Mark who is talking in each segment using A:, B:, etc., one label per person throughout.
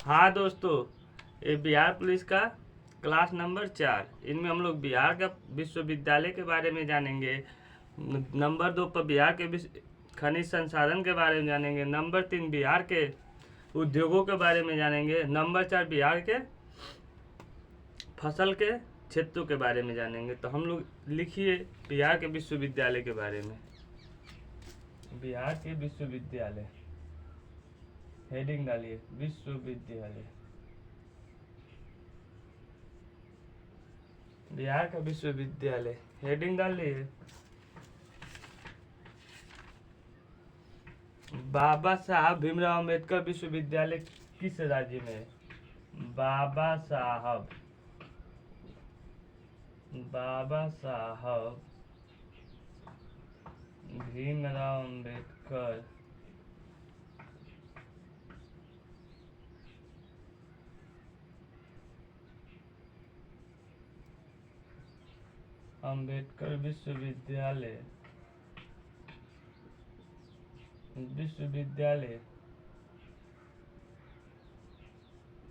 A: हाँ दोस्तों, ये बिहार पुलिस का क्लास नंबर 4। इनमें हम लोग बिहार का विश्वविद्यालय के बारे में जानेंगे। नंबर 2 पर बिहार के खनिज संसाधन के बारे में जानेंगे। नंबर 3 बिहार के उद्योगों के बारे में जानेंगे। नंबर 4 बिहार के फसल के क्षेत्रों के बारे में जानेंगे। तो हम लोग लिखिए बिहार के विश्वविद्यालय के बारे में। बिहार के विश्वविद्यालय, हेडिंग डालिए विश्वविद्यालय। बिहार का विश्वविद्यालय, हेडिंग डाल लीजिए। बाबा साहब भीमराव अम्बेडकर विश्वविद्यालय किस राज्य में है? बाबा साहब भीमराव अम्बेडकर विश्वविद्यालय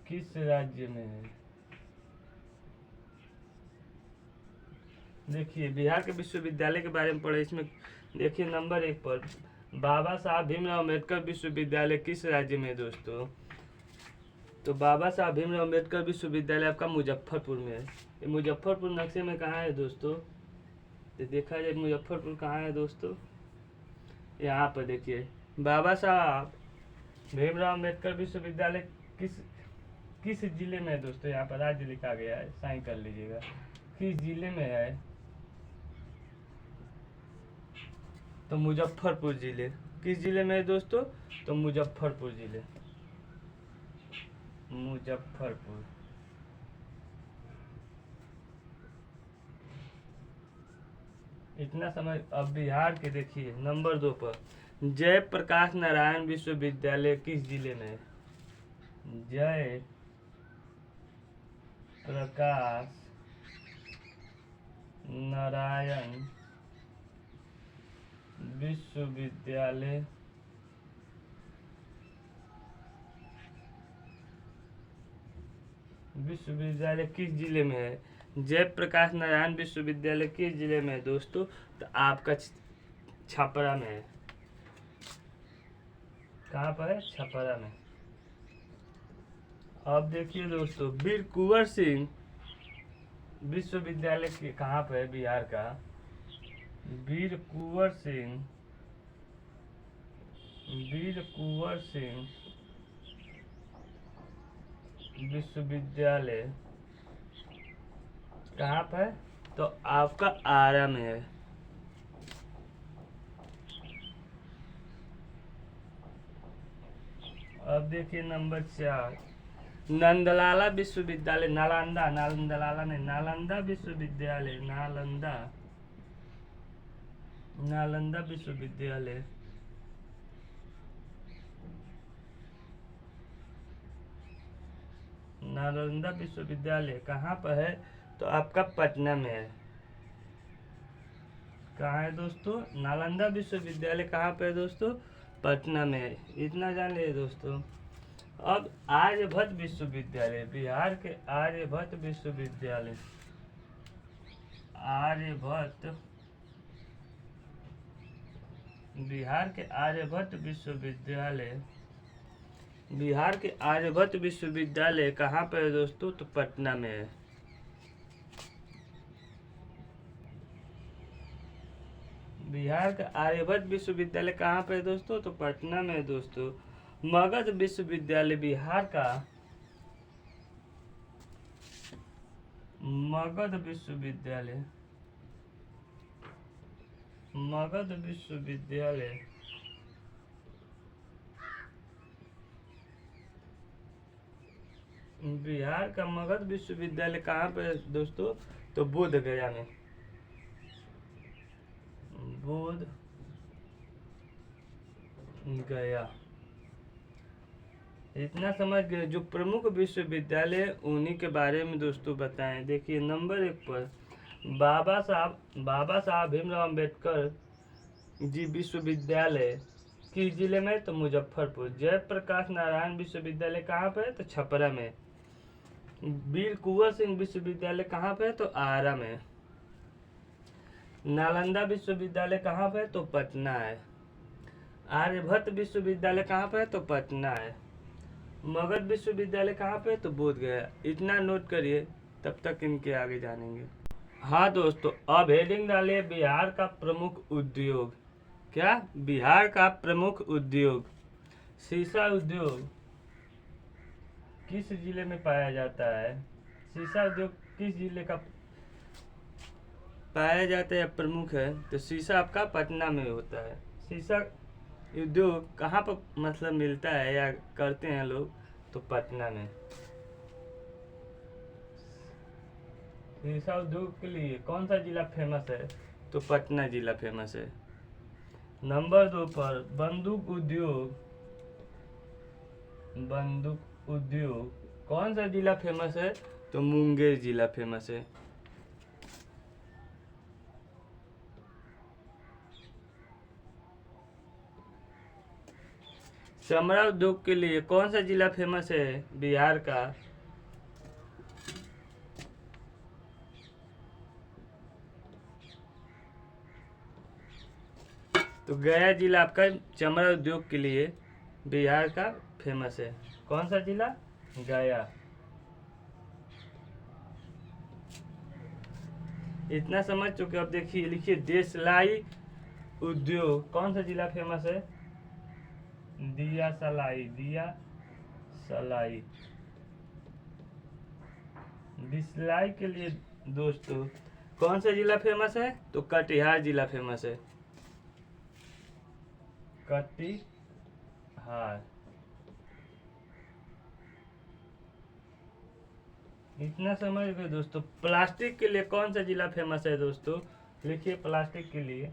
A: किस राज्य में है? देखिए बिहार के विश्वविद्यालय के बारे में पढ़े। इसमें देखिए नंबर 1 पर बाबा साहब भीमराव अम्बेडकर विश्वविद्यालय किस राज्य में है दोस्तों? तो बाबा साहब भीमराव अम्बेडकर विश्वविद्यालय आपका मुजफ्फरपुर में है। ये मुजफ्फरपुर नक्शे में कहाँ है दोस्तों? तो देखा जाए मुजफ्फरपुर कहाँ है दोस्तों? यहाँ पर देखिए बाबा साहब भीमराव अम्बेडकर विश्वविद्यालय किस जिले में है दोस्तों? यहाँ पर राज्य लिखा गया है, साइन कर लीजिएगा। किस जिले में है? तो मुजफ्फरपुर जिले। किस जिले में है दोस्तों? तो मुजफ्फरपुर जिले, मुजफ्फरपुर। इतना समझ। अब बिहार के देखिए नंबर 2 पर जयप्रकाश नारायण विश्वविद्यालय किस जिले में है? जय प्रकाश नारायण विश्वविद्यालय किस जिले में है? जयप्रकाश नारायण विश्वविद्यालय किस जिले में है दोस्तों? तो आपका छपरा में है। कहाँ पर है? छपरा में। अब देखिए दोस्तों वीर कुंवर सिंह विश्वविद्यालय कहाँ पर है? बिहार का वीर कुंवर सिंह विश्वविद्यालय कहाँ पर है? तो आपका आरा में है। अब देखिए नंबर 4 नंदलाला विश्वविद्यालय, नालंदा विश्वविद्यालय, नालंदा विश्वविद्यालय कहाँ पर है? तो आपका पटना में है। कहाँ है दोस्तों? नालंदा विश्वविद्यालय कहाँ पे है दोस्तों? पटना में है। इतना जान लीजिए दोस्तों। अब आर्यभट्ट विश्वविद्यालय, बिहार के आर्यभट्ट विश्वविद्यालय, बिहार के आर्यभट्ट विश्वविद्यालय कहाँ पर है दोस्तों? तो पटना में है। बिहार का आर्यभट्ट विश्वविद्यालय कहाँ पर है दोस्तों? तो पटना में है दोस्तों। मगध विश्वविद्यालय, बिहार का मगध विश्वविद्यालय बिहार का मगध विश्वविद्यालय कहाँ पे है दोस्तों? तो बोध गया में, बोध गया। इतना समझ गए। जो प्रमुख विश्वविद्यालय उन्हीं के बारे में दोस्तों बताएं। देखिए नंबर 1 पर बाबा साहब भीमराव अम्बेडकर जी विश्वविद्यालय किस जिले में? तो मुजफ्फरपुर। जयप्रकाश नारायण विश्वविद्यालय कहाँ पे है? तो छपरा में। वीर कुंवर सिंह विश्वविद्यालय कहाँ पे है? तो आरा में। नालंदा विश्वविद्यालय कहाँ पे है? तो पटना है। आर्यभट्ट विश्वविद्यालय कहाँ पे है? तो पटना है। मगध विश्वविद्यालय कहाँ पे है? तो बोध गया। इतना नोट करिए, तब तक इनके आगे जानेंगे। हाँ दोस्तों, अब हेडिंग डालिए बिहार का प्रमुख उद्योग। क्या? बिहार का प्रमुख उद्योग। सीसा उद्योग किस जिले में पाया जाता है? सीसा उद्योग किस जिले का पाया जाता है, प्रमुख है? तो सीसा आपका पटना में होता है। सीसा उद्योग कहाँ पर मतलब मिलता है या करते हैं लोग? तो पटना में। सीसा उद्योग के लिए कौन सा जिला फेमस है? तो पटना जिला फेमस है। नंबर 2 पर बंदूक उद्योग। बंदूक उद्योग कौन सा जिला फेमस है? तो मुंगेर जिला फेमस है। चमड़ा उद्योग के लिए कौन सा जिला फेमस है बिहार का? तो गया जिला आपका चमड़ा उद्योग के लिए बिहार का फेमस है। कौन सा जिला? गया। इतना समझ चुके, अब देखिए लिखिए देशलाई उद्योग कौन सा जिला फेमस है? दिया सलाई। दिया सलाई। दिसलाई के लिए दोस्तों कौन सा जिला फेमस है? तो कटिहार जिला फेमस है। कटिहार। इतना समझ गए दोस्तों। प्लास्टिक के लिए कौन सा जिला फेमस है दोस्तों? लिखिए प्लास्टिक के लिए।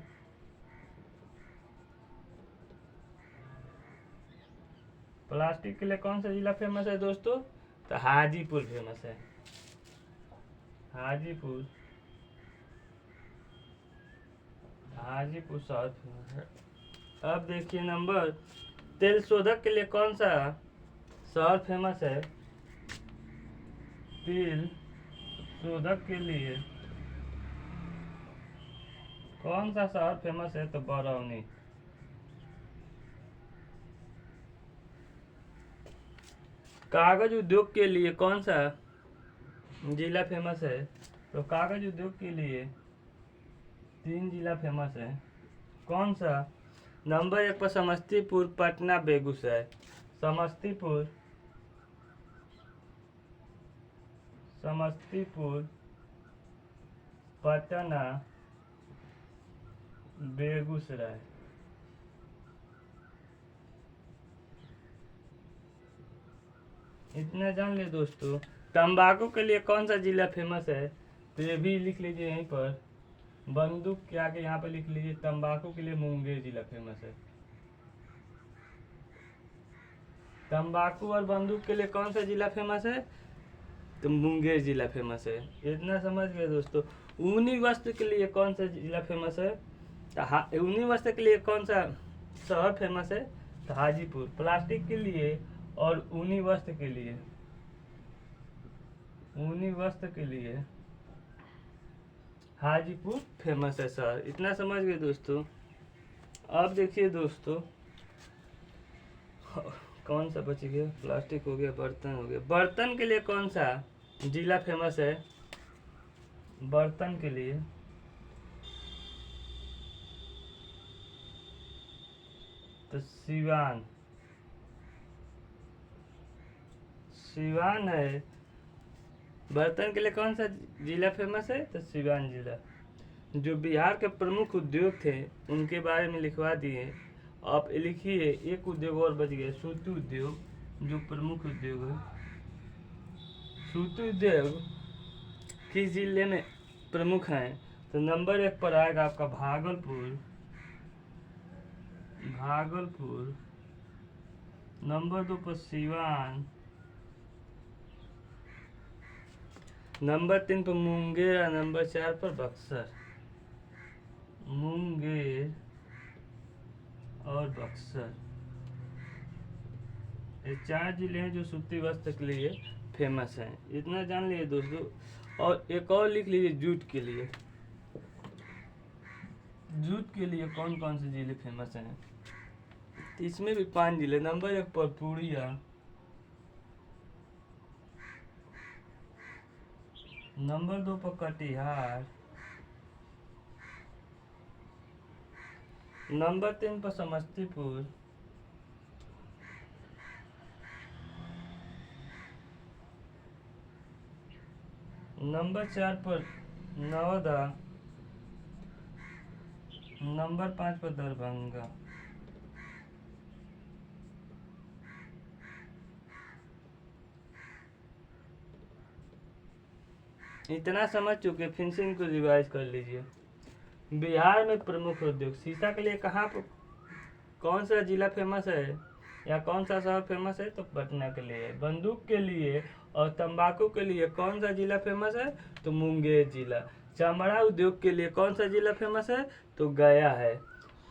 A: प्लास्टिक के लिए कौन सा जिला फेमस है दोस्तों? तो हाजीपुर फेमस है। हाजीपुर। हाजीपुर शहर फेमस है। अब देखिए नंबर, तेल शोधक के लिए कौन सा शहर फेमस है? तेल शोधक के लिए कौन सा शहर फेमस है? तो बरौनी। कागज उद्योग के लिए कौन सा जिला फेमस है? तो कागज उद्योग के लिए 3 जिला फेमस है। कौन सा? नंबर 1 पर समस्तीपुर, पटना, बेगूसराय। समस्तीपुर, समस्तीपुर, पटना, बेगूसराय। इतना जान ले दोस्तों। तंबाकू के लिए कौन सा जिला फेमस है? तो ये भी लिख लीजिए यहीं पर, बंदूक के आगे यहाँ पर लिख लीजिए तंबाकू के लिए मुंगेर जिला फेमस है। तंबाकू और बंदूक के लिए कौन सा जिला फेमस है? तो मुंगेर जिला फेमस है। इतना समझ गए दोस्तों। ऊनी वस्त्र के लिए कौन सा जिला फेमस है? तो ऊनी वस्त्र के लिए कौन सा शहर फेमस है? तो हाजीपुर। प्लास्टिक के लिए और ऊनी वस्त्र के लिए, ऊनी वस्त्र के लिए हाजीपुर फेमस है सर। इतना समझ गए दोस्तों। अब देखिए दोस्तों, कौन सा बच गया? प्लास्टिक हो गया, बर्तन हो गया। बर्तन के लिए कौन सा जिला फेमस है? बर्तन के लिए तो सिवान। सिवान है। बर्तन के लिए कौन सा जिला फेमस है? तो सिवान जिला। जो बिहार के प्रमुख उद्योग थे उनके बारे में लिखवा दिए। आप लिखिए एक उद्योग और बच गया, सूती उद्योग, जो प्रमुख उद्योग है। सूती उद्योग किस जिले में प्रमुख हैं? तो नंबर 1 पर आएगा आपका भागलपुर। भागलपुर। नंबर 2 पर सिवान। नंबर 3 पर मुंगेर और नंबर 4 पर बक्सर। मुंगेर और बक्सर। ये 4 जिले हैं जो सूती वस्त्र के लिए फेमस हैं। इतना जान लीजिए दोस्तों। और एक और लिख लीजिए जूट के लिए। जूट के लिए कौन कौन से जिले फेमस हैं? तो इसमें भी 5 जिले। नंबर 1 पर पूर्णिया, नंबर 2 पर कटिहार, नंबर 3 पर समस्तीपुर, नंबर 4 पर नवादा, नंबर 5 पर दरभंगा। इतना समझ चुके, फिर से इनको रिवाइज कर लीजिए। बिहार में प्रमुख उद्योग। शीशा के लिए कहाँ पर कौन सा जिला फेमस है या कौन सा शहर फेमस है? तो पटना के लिए। बंदूक के लिए और तंबाकू के लिए कौन सा जिला फेमस है? तो मुंगेर जिला। चमड़ा उद्योग के लिए कौन सा जिला फेमस है? तो गया है।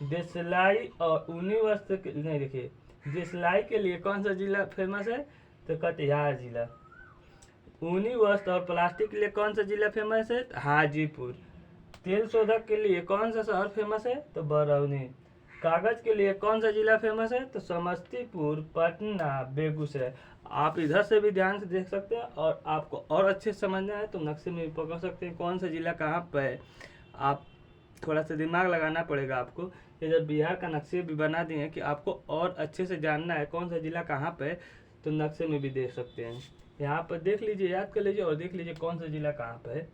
A: देशलाई और ऊनी वस्त्र के नहीं, देखिए, देशलाई के लिए कौन सा जिला फेमस है? तो कटिहार जिला। ऊनी वस्त्र और प्लास्टिक के लिए कौन सा जिला फेमस है? हाजीपुर। तेल शोधक के लिए कौन सा शहर फेमस है? तो बरौनी। कागज के लिए कौन सा जिला फेमस है? तो समस्तीपुर, पटना, बेगूसराय। आप इधर से भी ध्यान से देख सकते हैं और आपको और अच्छे से समझना है तो नक्शे में भी पकड़ सकते हैं कौन सा जिला कहाँ पर है। आप थोड़ा सा दिमाग लगाना पड़ेगा आपको। इधर बिहार का नक्शे भी बना दिए हैं कि आपको और अच्छे से जानना है कौन सा जिला कहाँ पर है, तो नक्शे में भी देख सकते हैं। यहाँ पर देख लीजिए, याद कर लीजिए और देख लीजिए कौन सा जिला कहाँ पर है।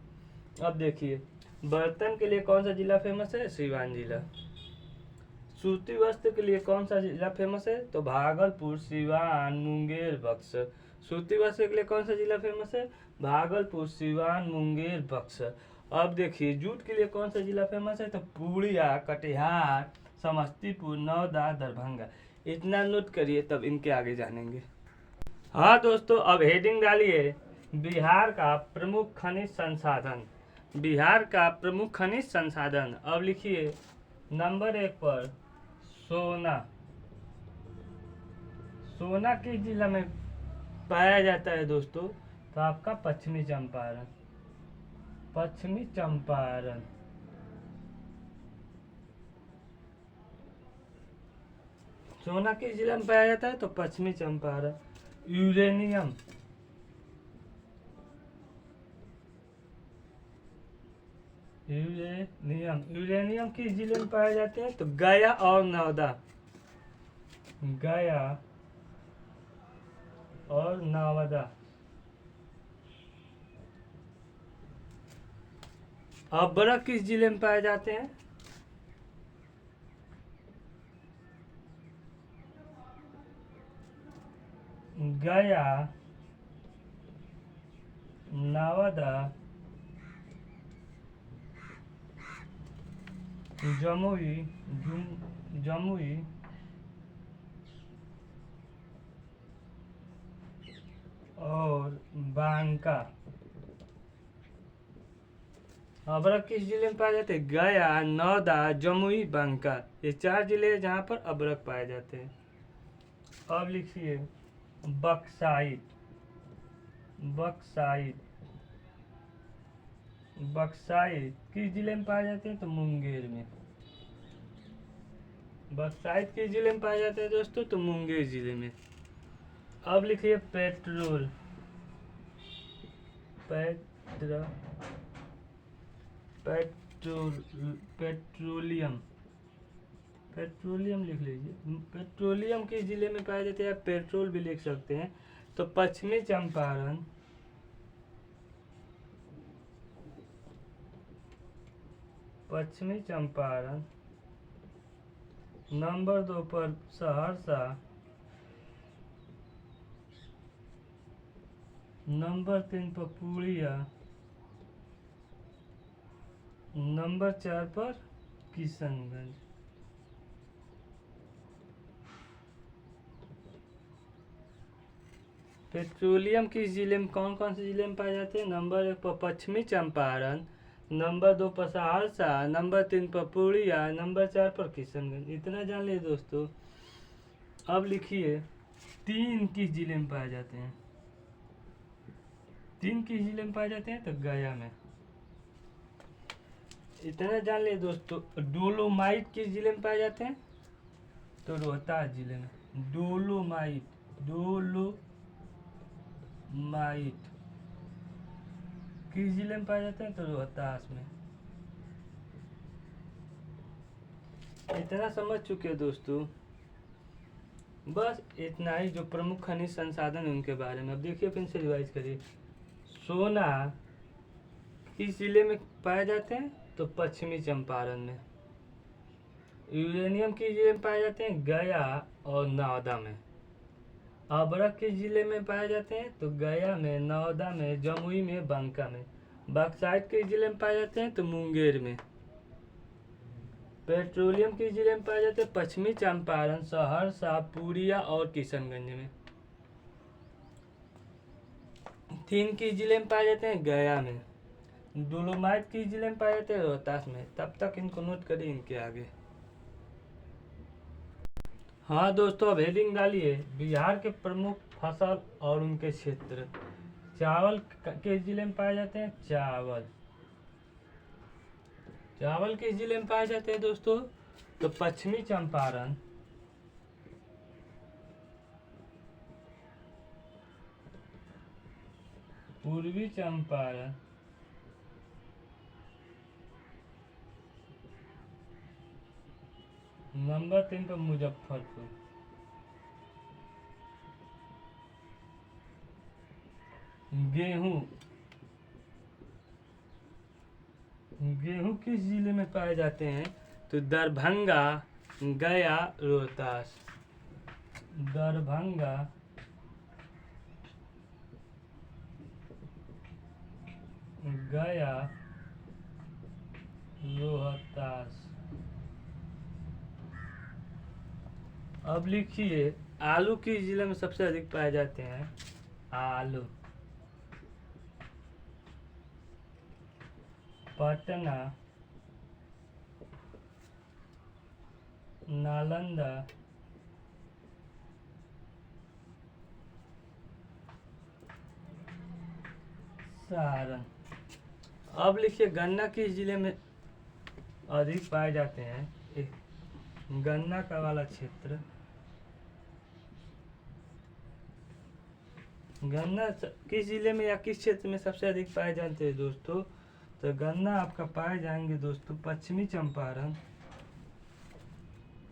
A: अब देखिए, बर्तन के लिए कौन सा जिला फेमस है? सीवान जिला। सूती वस्त्र के लिए कौन सा जिला फेमस है? तो भागलपुर, सीवान, मुंगेर, बक्सर। सूती वस्त्र के लिए कौन सा जिला फेमस है? भागलपुर, सीवान, मुंगेर, बक्सर। अब देखिए, जूट के लिए कौन सा जिला फेमस है? तो पूर्णिया, कटिहार, समस्तीपुर, नवादा, दरभंगा। इतना नोट करिए, तब इनके आगे जानेंगे। हाँ दोस्तों, अब हेडिंग डालिए, बिहार का प्रमुख खनिज संसाधन। बिहार का प्रमुख खनिज संसाधन। अब लिखिए, नंबर 1 पर सोना। सोना किस जिला में पाया जाता है दोस्तों? तो आपका पश्चिमी चंपारण। पश्चिमी चंपारण। सोना किस जिला में पाया जाता है? तो पश्चिमी चंपारण। यूरेनियम। यूरेनियम किस जिले में पाए जाते हैं? तो गया और नवादा। गया और नवादा। अभ्रक किस जिले में पाए जाते हैं? गया, नवादा, जमुई, जमुई और बांका। अभ्रक किस जिले में पाए जाते हैं? गया, नवादा, जमुई, बांका। ये 4 जिले जहाँ पर अभ्रक पाए जाते हैं। अब लिखिए, बक्साइट। बक्साइट। बक्साइट किस जिले में पाए जाते हैं? तो मुंगेर में। बक्साइट किस जिले में पाए जाते हैं दोस्तों? तो मुंगेर जिले में। अब लिखिए, पेट्रोल। Petrol petroleum. पेट्रोलियम लिख लीजिए। पेट्रोलियम किस जिले में पाए जाते हैं? पेट्रोल भी लिख सकते हैं। तो पश्चिमी चंपारण, पश्चिमी चंपारण। नंबर 2 पर सहरसा, नंबर 3 पर पूर्णिया, नंबर 4 पर किशनगंज। पेट्रोलियम किस जिले में कौन कौन से जिले में पाए जाते हैं? नंबर 1 पर पश्चिमी चंपारण, नंबर 2 पर सहरसा, नंबर 3 पर पूर्णिया, नंबर 4 पर किशनगंज। इतना जान लिए दोस्तों। अब लिखिए 3 किस जिले में पाए जाते हैं। 3 किस जिले में पाए जाते हैं, तो गया में। इतना जान लिए दोस्तों। डोलोमाइट किस जिले में पाए जाते हैं, तो रोहतास जिले में। डोलोमाइट किस जिले में पाए जाते हैं, तो रोहतास में। इतना समझ चुके हैं दोस्तों। बस इतना ही जो प्रमुख खनिज संसाधन है उनके बारे में। अब देखिए फिर से रिवाइज करिए। सोना किस जिले में पाए जाते हैं, तो पश्चिमी चंपारण में। यूरेनियम किस जिले में पाए जाते हैं, गया और नवादा में। अभ्रक किस जिले में पाए जाते हैं, तो गया में, नवादा में, जमुई में, बांका में। बॉक्साइट किस जिले में पाए जाते हैं, तो मुंगेर में। पेट्रोलियम किस जिले में पाए जाते हैं, पश्चिमी चंपारण, सहरसा, पूर्णिया और किशनगंज में। तीन किस जिले में पाए जाते हैं, गया में। डोलोमाइट किस जिले में पाए जाते हैं, रोहतास में। तब तक इनको नोट करिए इनके आगे। हाँ दोस्तों, अब हेडिंग डालिए बिहार के प्रमुख फसल और उनके क्षेत्र। चावल किस जिले में पाए जाते हैं, चावल किस जिले में पाए जाते हैं दोस्तों, तो पश्चिमी चंपारण, पूर्वी चंपारण, नंबर 3 पर मुजफ्फरपुर। गेहूं किस जिले में पाए जाते हैं, तो दरभंगा, गया, रोहतास। दरभंगा, गया, रोहतास। अब लिखिए आलू किस जिले में सबसे अधिक पाए जाते हैं, आलू। पटना, नालंदा, सारण। अब लिखिए गन्ना किस जिले में अधिक पाए जाते हैं, गन्ना का वाला क्षेत्र। गन्ना किस जिले में या किस क्षेत्र में सबसे अधिक पाए जाते हैं दोस्तों, तो गन्ना आपका पाए जाएंगे दोस्तों पश्चिमी चंपारण।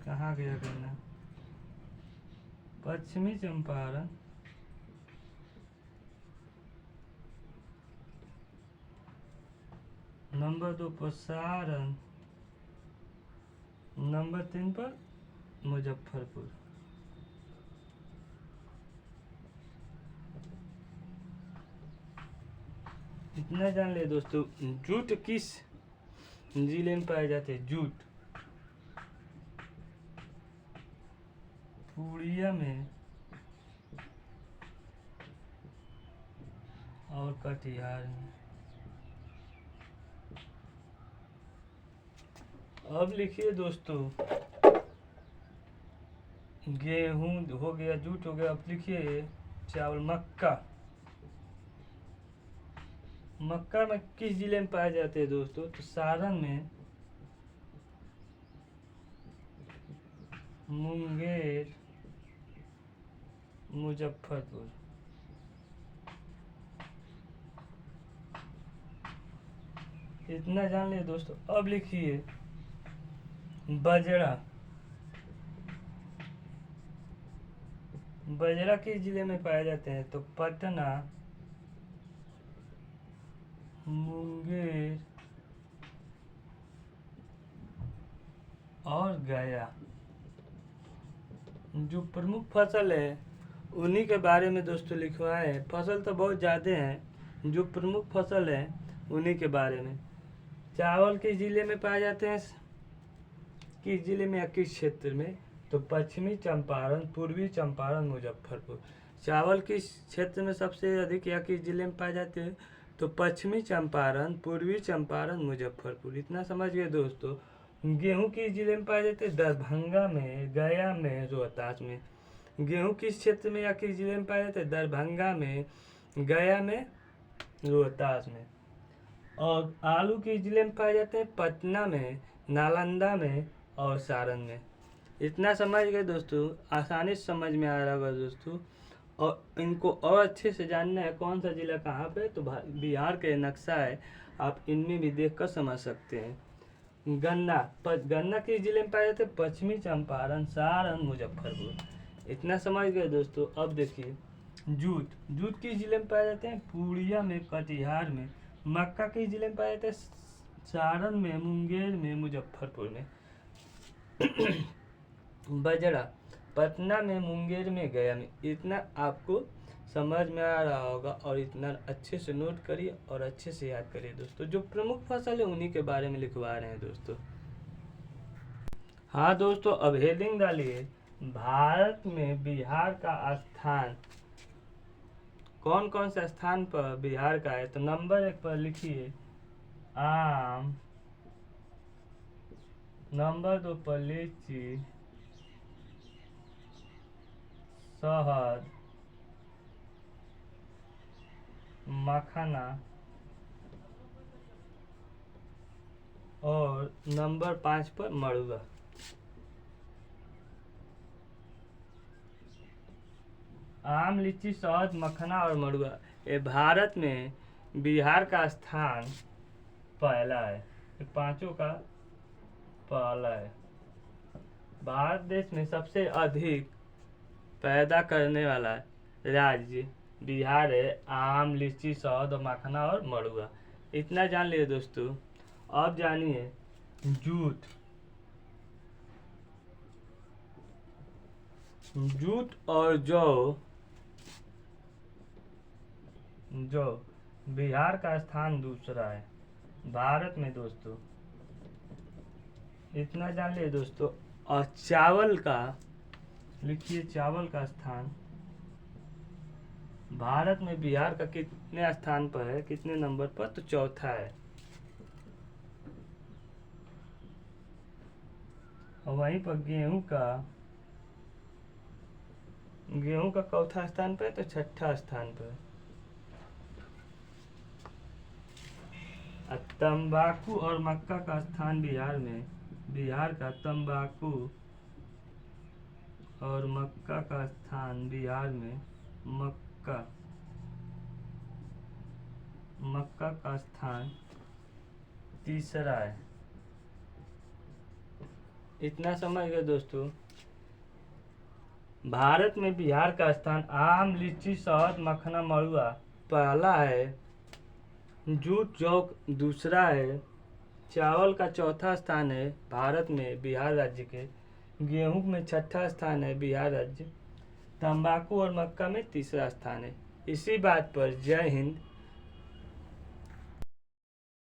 A: कहाँ गया गन्ना, पश्चिमी चंपारण, नंबर 2 पर सारण, नंबर 3 पर मुजफ्फरपुर। इतना जान ले दोस्तों। जूट किस जिले में पाए जाते हैं, जूट पूर्णिया में और कटिहार में। अब लिखिए दोस्तों गेहूं हो गया, जूट हो गया। अब लिखिए चावल, मक्का में किस जिले में पाए जाते हैं दोस्तों, तो सारण में, मुंगेर, मुजफ्फरपुर। इतना जान लिया दोस्तों। अब लिखिए बजरा किस जिले में पाए जाते हैं, तो पटना, मुंगेर और गया। जो प्रमुख फसल है उन्हीं के बारे में दोस्तों लिखवाए हैं। फसल तो बहुत ज़्यादा हैं, जो प्रमुख फसल है उन्हीं के बारे में। चावल किस जिले में पाए जाते हैं, किस जिले में या किस क्षेत्र में, तो पश्चिमी चंपारण, पूर्वी चंपारण, मुजफ्फरपुर। चावल किस क्षेत्र में सबसे अधिक या किस जिले में पाए जाते हैं, तो पश्चिमी चंपारण, पूर्वी चंपारण, मुजफ्फरपुर। इतना समझ गए दोस्तों। गेहूं किस जिले में पाए जाते हैं? दरभंगा में, गया में, रोहतास में। गेहूं किस क्षेत्र में या किस जिले में पाए जाते हैं? दरभंगा में, गया में, रोहतास में। और आलू किस जिले में पाए जाते हैं? पटना में, नालंदा में और सारण में। इतना समझ गए दोस्तों, आसानी से समझ में आ रहा होगा दोस्तों। और इनको और अच्छे से जानना है कौन सा जिला कहाँ पे, तो बिहार का नक्शा है, आप इनमें भी देखकर समझ सकते हैं। गन्ना किस जिले में पाए जाते हैं? पश्चिमी चंपारण, सारण, मुजफ्फरपुर। इतना समझ गए दोस्तों। अब देखिए जूट किस जिले में पाए जाते हैं? पूर्णिया में, कटिहार में। मक्का किस जिले में पाए जाते हैं? सारण में, मुंगेर में, मुजफ्फरपुर में। बजरा पटना में, मुंगेर में, गया में। इतना आपको समझ में आ रहा होगा और इतना अच्छे से नोट करिए और अच्छे से याद करिए दोस्तों। जो प्रमुख फसल है उन्हीं के बारे में लिखवा रहे हैं दोस्तों। हाँ दोस्तों, अब हेडिंग डालिए, भारत में बिहार का स्थान, कौन कौन सा स्थान पर बिहार का है? तो नंबर 1 पर लिखिए आम, नंबर 2 पर लीची, शहद, मखाना और नंबर 5 पर मड़ुआ। आम, लीची, शहद, मखाना और मड़ुआ। ये भारत में बिहार का स्थान पहला है, ये पांचों का पहला है। भारत देश में सबसे अधिक पैदा करने वाला राज्य बिहार है। आम, लीची, शहद और मखाना और मड़ुआ। इतना जान लिए दोस्तों। अब जानिए जूट। जूट और जौ बिहार का स्थान दूसरा है भारत में दोस्तों। इतना जान लिए दोस्तों। और चावल का लिखिए, चावल का स्थान भारत में बिहार का कितने स्थान पर है, कितने नंबर पर? तो चौथा है। और वहीं पर गेहूं का चौथा स्थान पर है, तो छठा स्थान पर। तंबाकू और मक्का का स्थान बिहार का तंबाकू और मक्का का स्थान बिहार में, मक्का का स्थान तीसरा है। इतना समझ गए दोस्तों। भारत में बिहार का स्थान आम, लीची, शहद, मखाना, मड़ुआ पहला है। जूट जौ दूसरा है। चावल का चौथा स्थान है भारत में बिहार राज्य के। गेहूं में छठा स्थान है बिहार राज्य। तंबाकू और मक्का में तीसरा स्थान है। इसी बात पर जय हिंद।